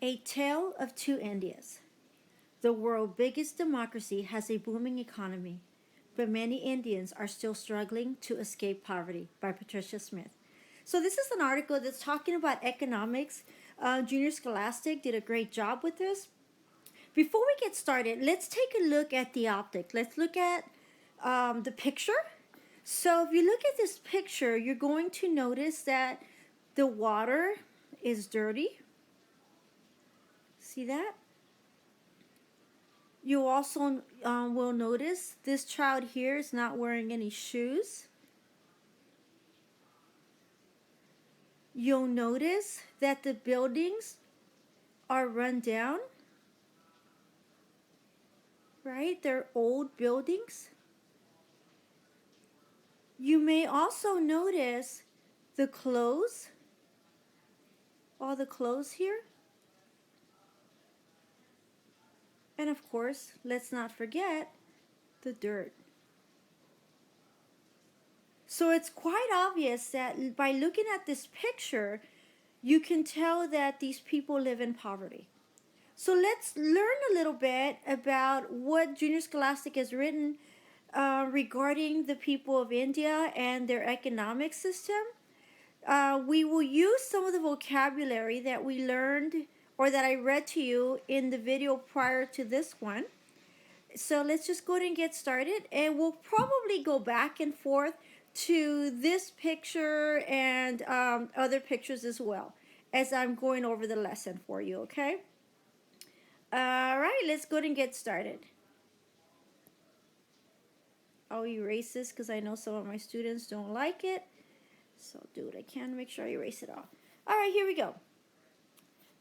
A Tale of Two Indias. The world's biggest democracy has a booming economy, but many Indians are still struggling to escape poverty, by Patricia Smith. So, this is an article that's talking about economics. Junior Scholastic did a great job with this. Before we get started, let's take a look at the optic. Let's look at the picture. So, if you look at this picture, you're going to notice that the water is dirty. See that? You also will notice this child here is not wearing any shoes. You'll notice that the buildings are run down, right? They're old buildings. You may also notice the clothes, all the clothes here. And of course, let's not forget the dirt. So it's quite obvious that by looking at this picture, you can tell that these people live in poverty. So let's learn a little bit about what Junior Scholastic has written regarding the people of India and their economic system. We will use some of the vocabulary that we learned or that I read to you in the video prior to this one. So let's just go ahead and get started, and we'll probably go back and forth to this picture and other pictures as well as I'm going over the lesson for you, okay? All right, let's go ahead and get started. I'll erase this because I know some of my students don't like it. So I'll do what I can to make sure I erase it all. All right, here we go.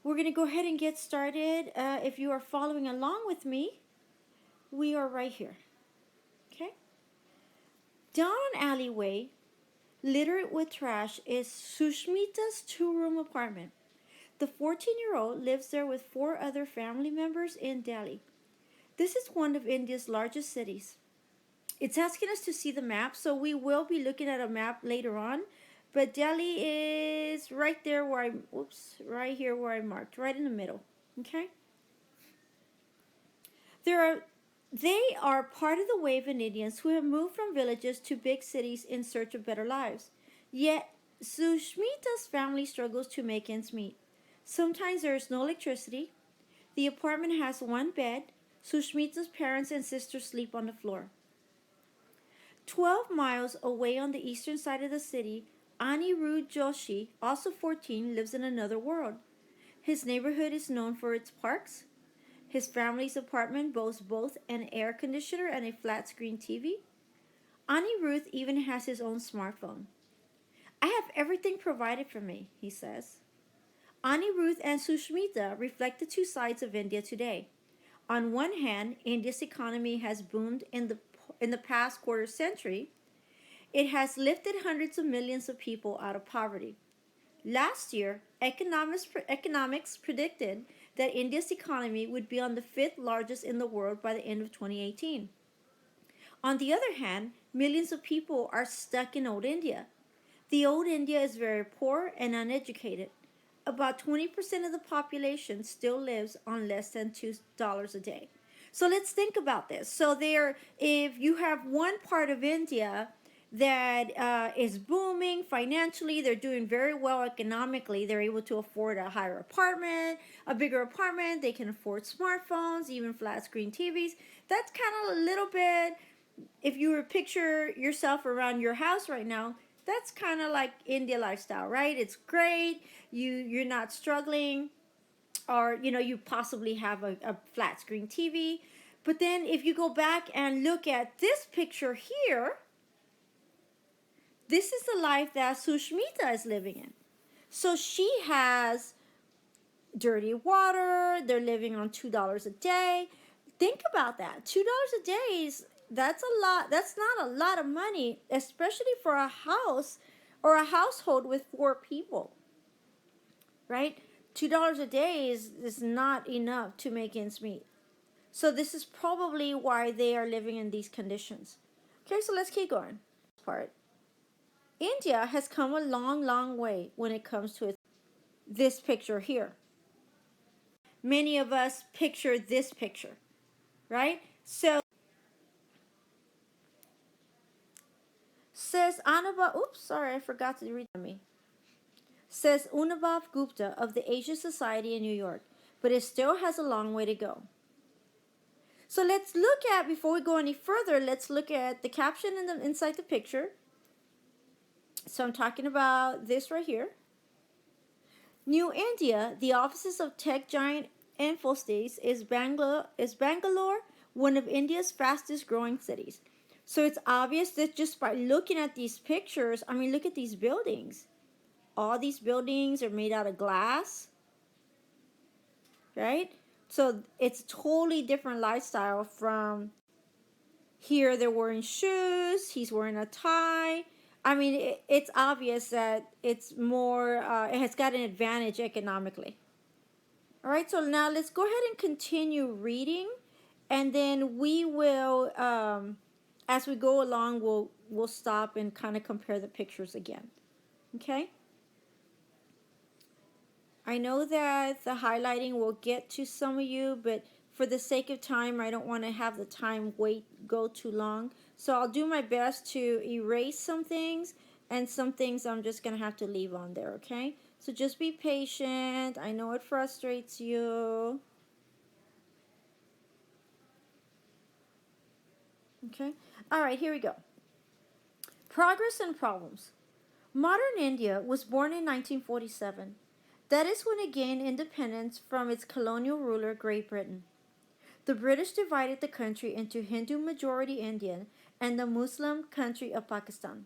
We're going to go ahead and get started. If you are following along with me, we are right here. Okay? Down an alleyway, littered with trash, is Sushmita's two-room apartment. The 14-year-old lives there with 4 other family members in Delhi. This is one of India's largest cities. It's asking us to see the map, so we will be looking at a map later on. But Delhi is right there where right here where I marked, right in the middle. Okay? They are part of the wave of Indians who have moved from villages to big cities in search of better lives. Yet, Sushmita's family struggles to make ends meet. Sometimes there is no electricity. The apartment has 1 bed. Sushmita's parents and sisters sleep on the floor. 12 miles away on the eastern side of the city, Anirudh Joshi, also 14, lives in another world. His neighborhood is known for its parks. His family's apartment boasts both an air conditioner and a flat-screen TV. Anirudh even has his own smartphone. I have everything provided for me, he says. Anirudh and Sushmita reflect the two sides of India today. On one hand, India's economy has boomed in the past quarter century. It has lifted hundreds of millions of people out of poverty. Last year, economics predicted that India's economy would be on the 5th largest in the world by the end of 2018. On the other hand, millions of people are stuck in old India. The old India is very poor and uneducated. About 20% of the population still lives on less than $2 a day. So let's think about this. So if you have one part of India that is booming financially, they're doing very well economically, they're able to afford a higher apartment, a bigger apartment, they can afford smartphones, even flat screen TVs. That's kind of a little bit, if you were to picture yourself around your house right now, that's kind of like India lifestyle, right? It's great, you're not struggling, or you possibly have a flat screen TV. But then if you go back and look at this picture here, this is the life that Sushmita is living in. So she has dirty water, they're living on $2 a day. Think about that. $2 a day that's a lot. That's not a lot of money, especially for a house or a household with 4 people. Right? $2 a day is not enough to make ends meet. So this is probably why they are living in these conditions. Okay, so let's keep going. India has come a long, long way when it comes to this picture here. many of us picture this picture, right? So says Anubhav, oops, sorry, I forgot to read me. Says Unabhav Gupta of the Asia Society in New York, but it still has a long way to go. So let's look at, before we go any further, let's look at the caption inside the picture. So I'm talking about this right here. New India, the offices of tech giant Infosys, is Bangalore, one of India's fastest growing cities. So it's obvious that just by looking at these pictures, I mean, look at these buildings. All these buildings are made out of glass, right? So it's totally different lifestyle from here. They're wearing shoes, he's wearing a tie. I mean, it's obvious that it's more, it has got an advantage economically. All right, so now let's go ahead and continue reading, and then we will, as we go along, we'll stop and kind of compare the pictures again. Okay? I know that the highlighting will get to some of you, but for the sake of time, I don't want to have the time go too long. So I'll do my best to erase some things, and some things I'm just going to have to leave on there, okay? So just be patient. I know it frustrates you. Okay? All right, here we go. Progress and problems. Modern India was born in 1947. That is when it gained independence from its colonial ruler, Great Britain. The British divided the country into Hindu-majority India and the Muslim country of Pakistan.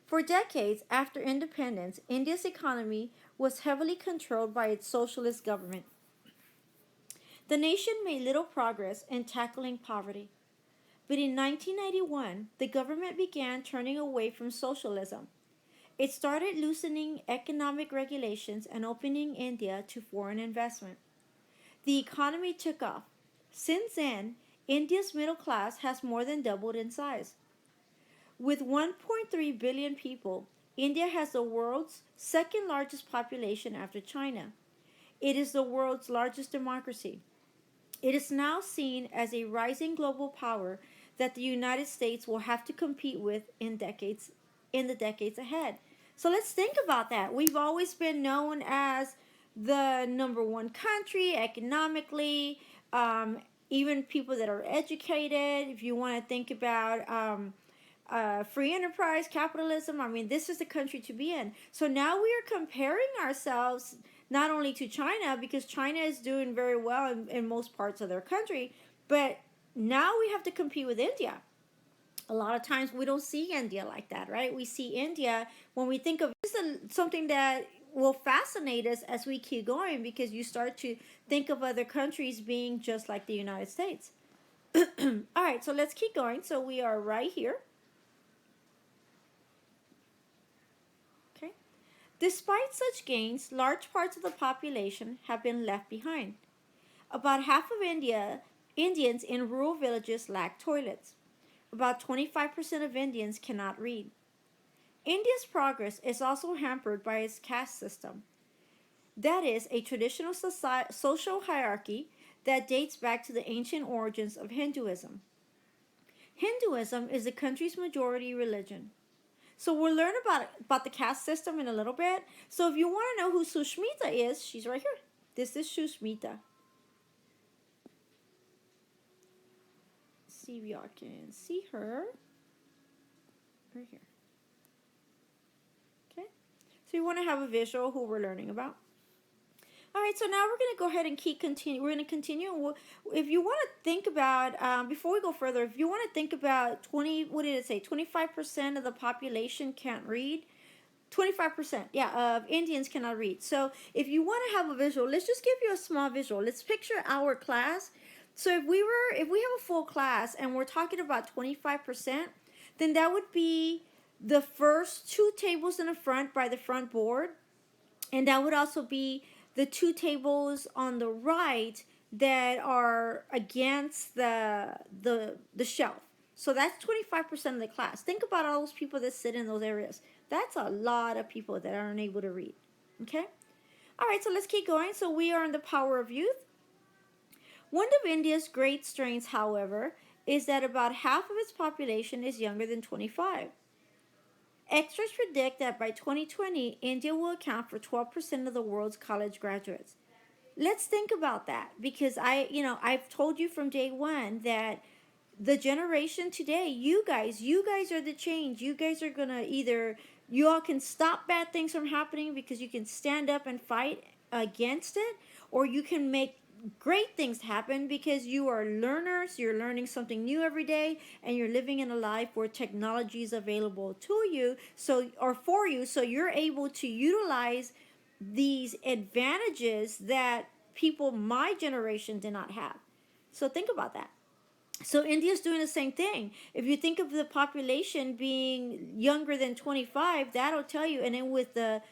For decades after independence, India's economy was heavily controlled by its socialist government. The nation made little progress in tackling poverty. But in 1991, the government began turning away from socialism. It started loosening economic regulations and opening India to foreign investment. The economy took off. Since then, India's middle class has more than doubled in size. With 1.3 billion people, India has the world's second largest population after China. It is the world's largest democracy. It is now seen as a rising global power that the United States will have to compete with in the decades ahead. So let's think about that. We've always been known as the number one country economically. Even people that are educated, if you want to think about free enterprise capitalism, I mean, this is the country to be in. So now we are comparing ourselves not only to China, because China is doing very well in most parts of their country, but now we have to compete with India. A lot of times we don't see India like that, right? We see India when we think of this is something that will fascinate us as we keep going, because you start to think of other countries being just like the United States. All right, so let's keep going. So we are right here. Okay. Despite such gains, large parts of the population have been left behind. About half of Indians in rural villages lack toilets. About 25% of Indians cannot read. India's progress is also hampered by its caste system. That is a traditional social hierarchy that dates back to the ancient origins of Hinduism. Hinduism is the country's majority religion. So we'll learn about the caste system in a little bit. So if you want to know who Sushmita is, she's right here. This is Sushmita. See if y'all can see her. Right here. Okay. So you want to have a visual who we're learning about. All right, so now we're going to go ahead and continue. We're going to continue. If you want to think about, before we go further, if you want to think about 25% of the population can't read. 25%, yeah, of Indians cannot read. So if you want to have a visual, let's just give you a small visual. Let's picture our class. So if we have a full class and we're talking about 25%, then that would be the first two tables in the front by the front board. And that would also be the two tables on the right that are against the shelf. So that's 25% of the class. Think about all those people that sit in those areas. That's a lot of people that aren't able to read. Okay? All right, so let's keep going. So we are in the power of youth. One of India's great strengths, however, is that about half of its population is younger than 25. Experts predict that by 2020, India will account for 12% of the world's college graduates. Let's think about that because I've told you from day one that the generation today, you guys are the change. You guys are gonna either you all can stop bad things from happening because you can stand up and fight against it, or you can make great things happen because you are learners. You're learning something new every day, and you're living in a life where technology is available to you, so or for you, so you're able to utilize these advantages that people my generation did not have. So think about that. So India's doing the same thing. If you think of the population being younger than 25, that'll tell you. And then with the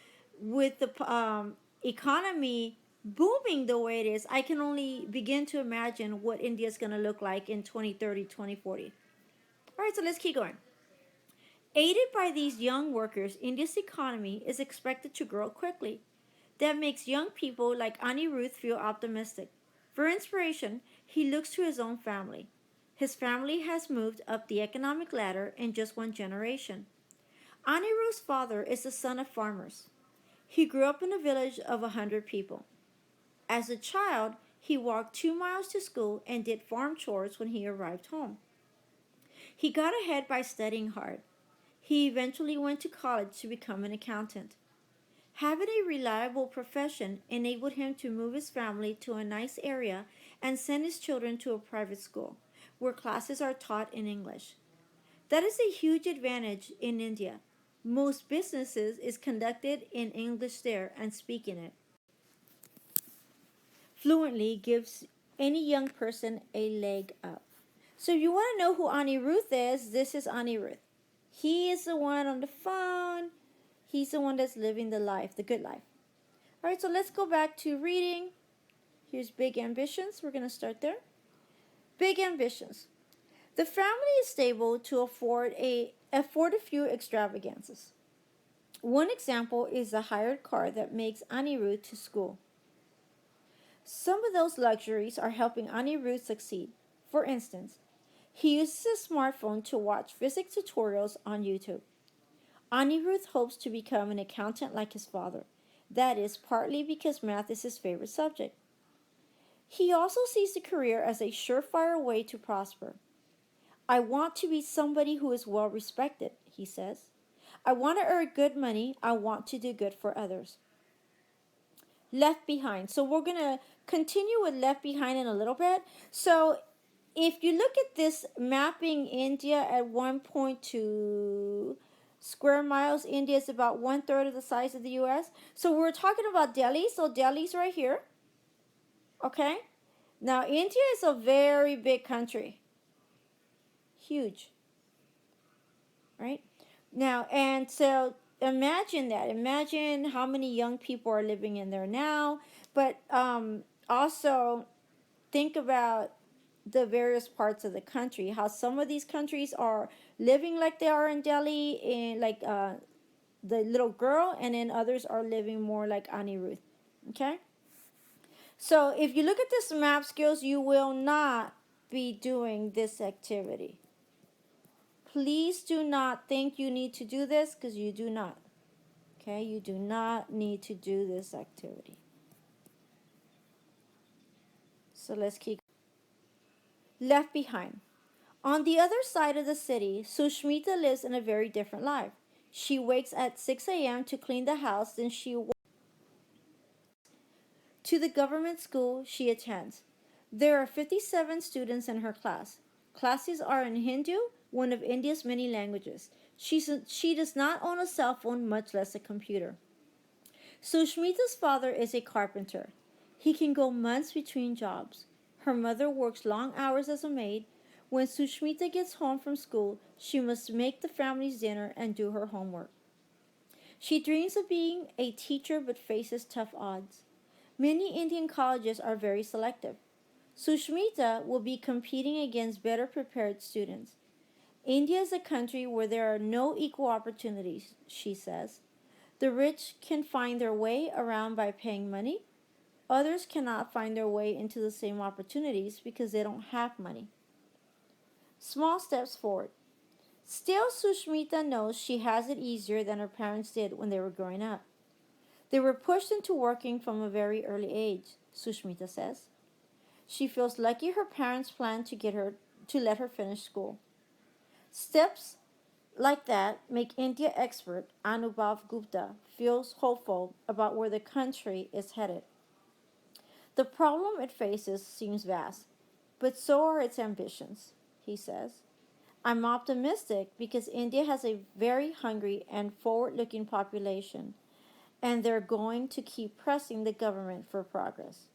economy booming the way it is, I can only begin to imagine what India's going to look like in 2030, 2040. All right, so let's keep going. Aided by these young workers, India's economy is expected to grow quickly. That makes young people like Anirudh feel optimistic. For inspiration, he looks to his own family. His family has moved up the economic ladder in just one generation. Anirudh's father is the son of farmers. He grew up in a village of 100 people. As a child, he walked 2 miles to school and did farm chores when he arrived home. He got ahead by studying hard. He eventually went to college to become an accountant. Having a reliable profession enabled him to move his family to a nice area and send his children to a private school, where classes are taught in English. That is a huge advantage in India. Most businesses is conducted in English there, and speaking it fluently gives any young person a leg up. So if you want to know who Anirudh is, this is Anirudh. He is the one on the phone. He's the one that's living the life, the good life. All right, so let's go back to reading. Here's big ambitions. We're going to start there. Big ambitions. The family is stable to afford a few extravagances. One example is the hired car that makes Anirudh to school. Some of those luxuries are helping Anirudh succeed. For instance, he uses a smartphone to watch physics tutorials on YouTube. Anirudh hopes to become an accountant like his father. That is partly because math is his favorite subject. He also sees the career as a surefire way to prosper. I want to be somebody who is well respected, he says. I want to earn good money. I want to do good for others. Left behind. So we're going to continue with left behind in a little bit. So if you look at this mapping India at 1.2 square miles, India is about 1/3 of the size of the U.S. So we're talking about Delhi. So Delhi's right here. Okay. Now India is a very big country. Huge. Right? Now, and so imagine that. Imagine how many young people are living in there now. But also think about the various parts of the country. How some of these countries are living like they are in Delhi, in like the little girl, and then others are living more like Anirudh. Okay? So if you look at this map skills, you will not be doing this activity. Please do not think you need to do this, because you do not. Okay, you do not need to do this activity. So let's keep. Left behind. On the other side of the city, Sushmita lives in a very different life. She wakes at 6 a.m. to clean the house, then she walks to the government school she attends. There are 57 students in her class. Classes are in Hindu, one of India's many languages. She does not own a cell phone, much less a computer. Sushmita's father is a carpenter. He can go months between jobs. Her mother works long hours as a maid. When Sushmita gets home from school, she must make the family's dinner and do her homework. She dreams of being a teacher but faces tough odds. Many Indian colleges are very selective. Sushmita will be competing against better prepared students. India is a country where there are no equal opportunities, she says. The rich can find their way around by paying money. Others cannot find their way into the same opportunities because they don't have money. Small steps forward. Still, Sushmita knows she has it easier than her parents did when they were growing up. They were pushed into working from a very early age, Sushmita says. She feels lucky her parents planned to let her finish school. Steps like that make India expert Anubhav Gupta feels hopeful about where the country is headed. The problem it faces seems vast, but so are its ambitions, he says. I'm optimistic because India has a very hungry and forward looking population, and they're going to keep pressing the government for progress.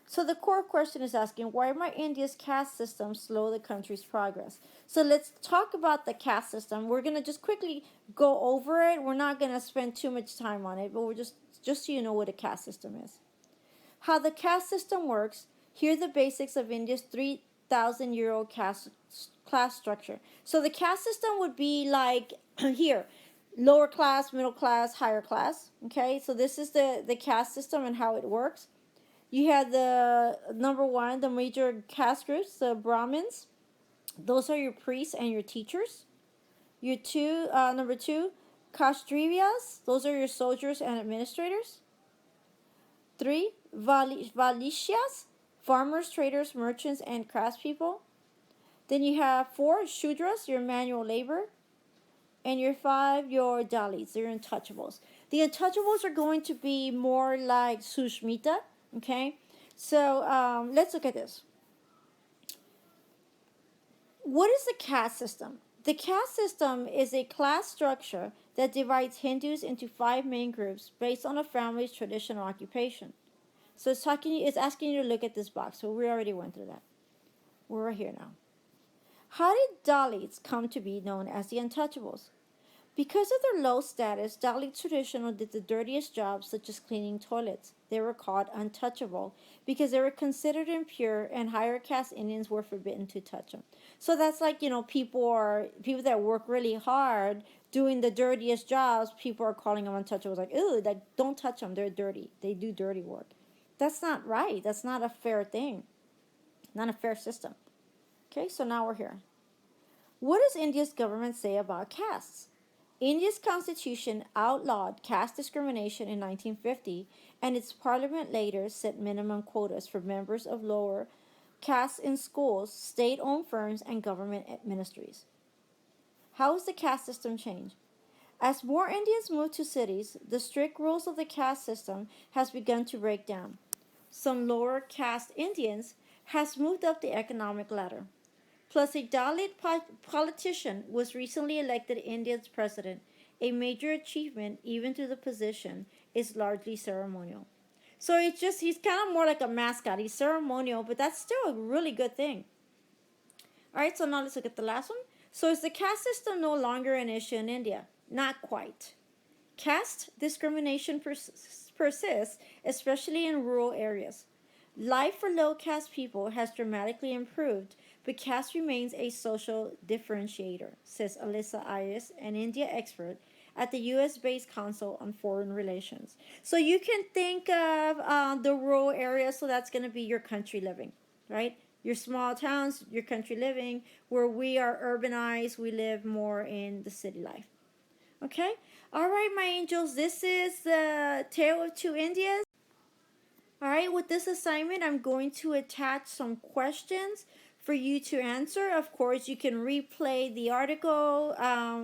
So the core question is asking, why might India's caste system slow the country's progress? So let's talk about the caste system. We're going to just quickly go over it. We're not going to spend too much time on it, but we're just so you know what a caste system is. How the caste system works, here are the basics of India's 3,000-year-old class structure. So the caste system would be like here, lower class, middle class, higher class. Okay, so this is the caste system and how it works. You have the number one, the major caste groups, the Brahmins. Those are your priests and your teachers. Number two, Kshatriyas. Those are your soldiers and administrators. Three, Vaishyas, farmers, traders, merchants, and craftspeople. Then you have four, Shudras, your manual labor. And your five, your Dalits, your untouchables. The untouchables are going to be more like Sushmita. Okay, so let's look at this. What is the caste system? The caste system is a class structure that divides Hindus into five main groups based on a family's tradition or occupation. So it's asking you to look at this box. So we already went through that. We're here now. How did Dalits come to be known as the untouchables? Because of their low status, Dalit traditional did the dirtiest jobs such as cleaning toilets. They were called untouchable because they were considered impure and higher caste Indians were forbidden to touch them. So that's like, people that work really hard doing the dirtiest jobs, people are calling them untouchables, like, ooh, don't touch them, they're dirty. They do dirty work. That's not right. That's not a fair thing. Not a fair system. Okay, so now we're here. What does India's government say about castes? India's constitution outlawed caste discrimination in 1950, and its parliament later set minimum quotas for members of lower castes in schools, state-owned firms, and government ministries. How has the caste system changed? As more Indians move to cities, the strict rules of the caste system has begun to break down. Some lower caste Indians has moved up the economic ladder. Plus, a Dalit politician was recently elected India's president. A major achievement, even though the position is largely ceremonial. So he's kind of more like a mascot. He's ceremonial, but that's still a really good thing. All right, so now let's look at the last one. So is the caste system no longer an issue in India? Not quite. Caste discrimination persists, especially in rural areas. Life for low caste people has dramatically improved, but caste remains a social differentiator, says Alyssa Ayres, an India expert at the U.S.-based Council on Foreign Relations. So you can think of the rural areas, so that's going to be your country living, right? Your small towns, your country living, where we are urbanized, we live more in the city life. Okay? All right, my angels, this is the Tale of Two Indias. All right, with this assignment, I'm going to attach some questions for you to answer. Of course, you can replay the article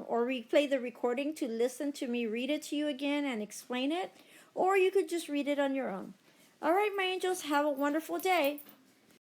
or replay the recording to listen to me read it to you again and explain it, or you could just read it on your own. All right, my angels, have a wonderful day.